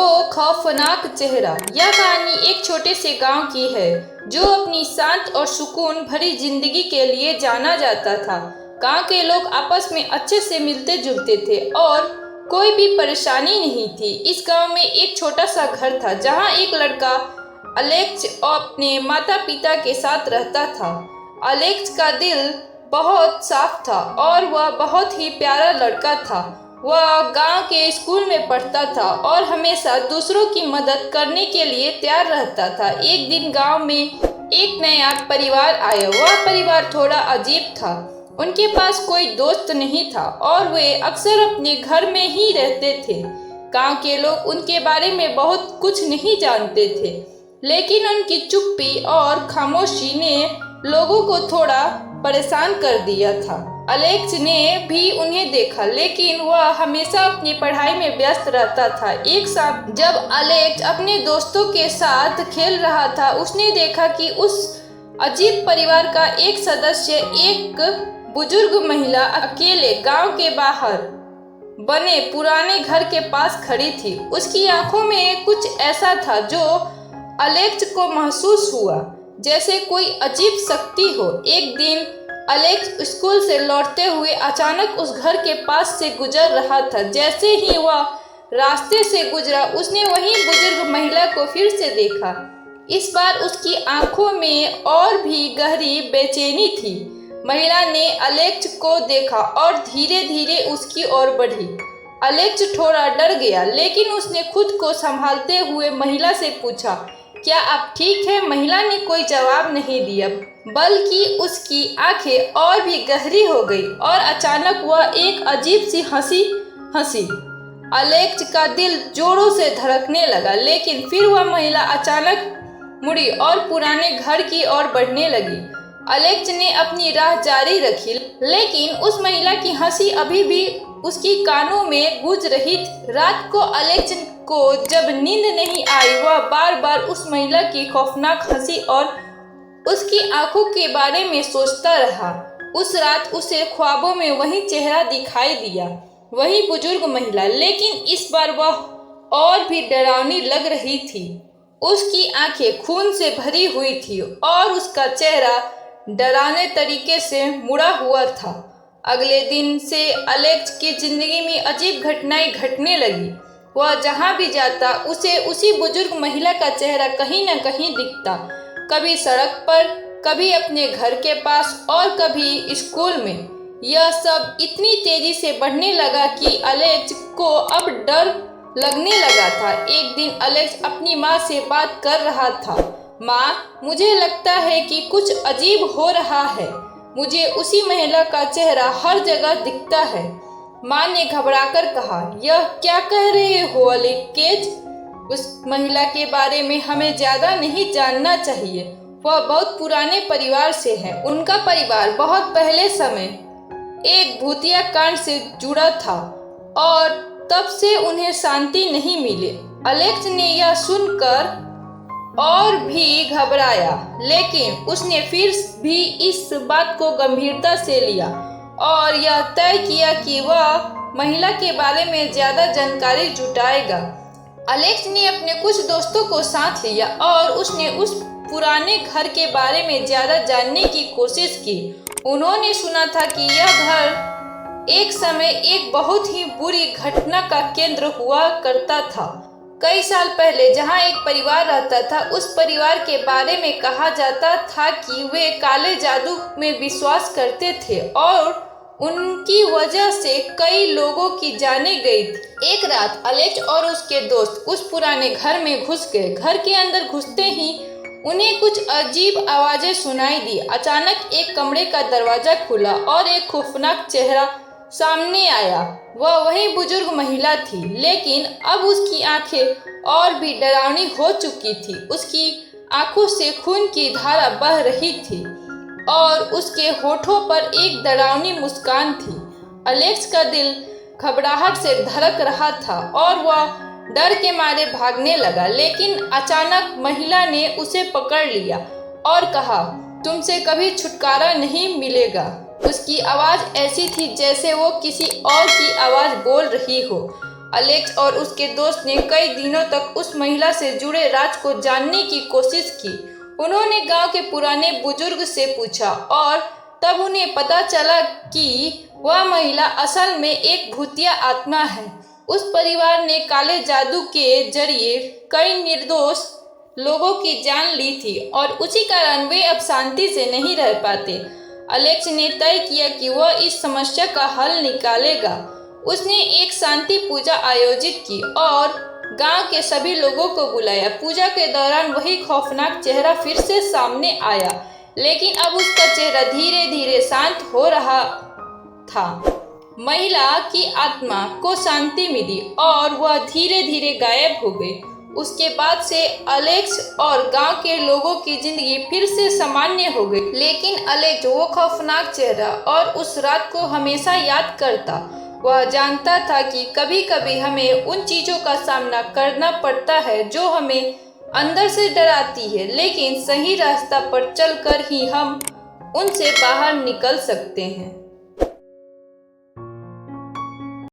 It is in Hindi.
वो खौफनाक चेहरा। यह कहानी एक छोटे से गांव की है जो अपनी शांत और सुकून भरी जिंदगी के लिए जाना जाता था। गांव के लोग आपस में अच्छे से मिलते जुलते थे और कोई भी परेशानी नहीं थी। इस गांव में एक छोटा सा घर था जहां एक लड़का अलेक्स अपने माता पिता के साथ रहता था। अलेक्स का दिल बहुत साफ था और वह बहुत ही प्यारा लड़का था। वह गांव के स्कूल में पढ़ता था और हमेशा दूसरों की मदद करने के लिए तैयार रहता था। एक दिन गांव में एक नया परिवार आया। वह परिवार थोड़ा अजीब था। उनके पास कोई दोस्त नहीं था और वे अक्सर अपने घर में ही रहते थे। गांव के लोग उनके बारे में बहुत कुछ नहीं जानते थे, लेकिन उनकी चुप्पी और खामोशी ने लोगों को थोड़ा परेशान कर दिया था। अलेक्स ने भी उन्हें देखा, लेकिन वह हमेशा अपनी पढ़ाई में व्यस्त रहता था। एक साथ जब अलेक्स अपने दोस्तों के साथ खेल रहा था, उसने देखा कि उस अजीब परिवार का एक सदस्य एक बुजुर्ग महिला अकेले गांव के बाहर बने पुराने घर के पास खड़ी थी। उसकी आंखों में कुछ ऐसा था जो अलेक्स को महसूस हुआ जैसे कोई अजीब शक्ति हो। एक दिन अलेक्स स्कूल से लौटते हुए अचानक उस घर के पास से गुजर रहा था। जैसे ही वह रास्ते से गुजरा, उसने वही बुजुर्ग महिला को फिर से देखा। इस बार उसकी आंखों में और भी गहरी बेचैनी थी। महिला ने अलेक्स को देखा और धीरे धीरे उसकी ओर बढ़ी। अलेक्स थोड़ा डर गया, लेकिन उसने खुद को संभालते हुए महिला से पूछा, क्या आप ठीक है? महिला ने कोई जवाब नहीं दिया, बल्कि उसकी आंखें और भी गहरी हो गई और अचानक वह एक अजीब सी हंसी। अलेक्स का दिल जोरों से धड़कने लगा, लेकिन फिर वह महिला अचानक मुड़ी और पुराने घर की ओर बढ़ने लगी। अलेक्स ने अपनी राह जारी रखी, लेकिन उस महिला की हंसी अभी भी उसकी कानों में गूंज रही थी। रात को अलेक्स को जब नींद नहीं आई, वह बार बार उस महिला की खौफनाक हंसी और उसकी आंखों के बारे में सोचता रहा। उस रात उसे ख्वाबों में वही चेहरा दिखाई दिया, वही बुजुर्ग महिला, लेकिन इस बार वह और भी डरावनी लग रही थी। उसकी आंखें खून से भरी हुई थी और उसका चेहरा डरावने तरीके से मुड़ा हुआ था। अगले दिन से अलेक्स की जिंदगी में अजीब घटनाएं घटने लगी। वह जहां भी जाता, उसे उसी बुजुर्ग महिला का चेहरा कहीं न कहीं दिखता, कभी सड़क पर, कभी अपने घर के पास और कभी स्कूल में। यह सब इतनी तेजी से बढ़ने लगा कि अलेक्स को अब डर लगने लगा था। एक दिन अलेक्स अपनी माँ से बात कर रहा था। माँ, मुझे लगता है कि कुछ अजीब हो रहा है। मुझे उसी महिला का चेहरा हर जगह दिखता है। माँ ने घबराकर कहा, यह क्या कह रहे हो अलेक्स? उस महिला के बारे में हमें ज्यादा नहीं जानना चाहिए। वह बहुत पुराने परिवार से है। उनका परिवार बहुत पहले समय एक भूतिया कांड से जुड़ा था और तब से उन्हें शांति नहीं मिली। अलेक्स ने यह सुनकर और भी घबराया, लेकिन उसने फिर भी इस बात को गंभीरता से लिया और यह तय किया कि वह महिला के बारे में ज्यादा जानकारी जुटाएगा। अलेक्स ने अपने कुछ दोस्तों को साथ लिया और उसने उस पुराने घर के बारे में ज्यादा जानने की कोशिश की। उन्होंने सुना था कि यह घर एक समय एक बहुत ही बुरी घटना का केंद्र हुआ करता था। कई साल पहले जहां एक परिवार रहता था, उस परिवार के बारे में कहा जाता था कि वे काले जादू में विश्वास करते थे और उनकी वजह से कई लोगों की जानें गई थी। एक रात अलेक्स और उसके दोस्त उस पुराने घर में घुस गए। घर के अंदर घुसते ही उन्हें कुछ अजीब आवाजें सुनाई दी। अचानक एक कमरे का दरवाजा खुला और एक खौफनाक चेहरा सामने आया। वह वही बुजुर्ग महिला थी, लेकिन अब उसकी आंखें और भी डरावनी हो चुकी थी। उसकी आंखों से खून की धारा बह रही थी और उसके होठों पर एक डरावनी मुस्कान थी। अलेक्स का दिल घबराहट से धड़क रहा था और वह डर के मारे भागने लगा, लेकिन अचानक महिला ने उसे पकड़ लिया और कहा, तुमसे कभी छुटकारा नहीं मिलेगा। उसकी आवाज ऐसी थी जैसे वो किसी और की आवाज बोल रही हो एलेक्स और उसके दोस्त ने कई दिनों तक उस महिला से जुड़े राज को जानने की कोशिश की। उन्होंने गांव के पुराने बुजुर्ग से पूछा और तब उन्हें पता चला कि वह महिला असल में एक भूतिया आत्मा है। उस परिवार ने काले जादू के जरिए कई निर्दोष लोगों की जान ली थी और उसी कारण वे अब शांति से नहीं रह पाते। एलेक्स ने तय किया कि वह इस समस्या का हल निकालेगा। उसने एक शांति पूजा आयोजित की और गांव के सभी लोगों को बुलाया। पूजा के दौरान वही खौफनाक चेहरा फिर से सामने आया, लेकिन अब उसका चेहरा धीरे धीरे शांत हो रहा था। महिला की आत्मा को शांति मिली और वह धीरे धीरे गायब हो गई। उसके बाद से एलेक्स और गांव के लोगों की जिंदगी फिर से सामान्य हो गई, लेकिन एलेक्स वो खौफनाक चेहरा और उस रात को हमेशा याद करता। वह जानता था कि कभी कभी हमें उन चीज़ों का सामना करना पड़ता है जो हमें अंदर से डराती है, लेकिन सही रास्ता पर चलकर ही हम उनसे बाहर निकल सकते हैं।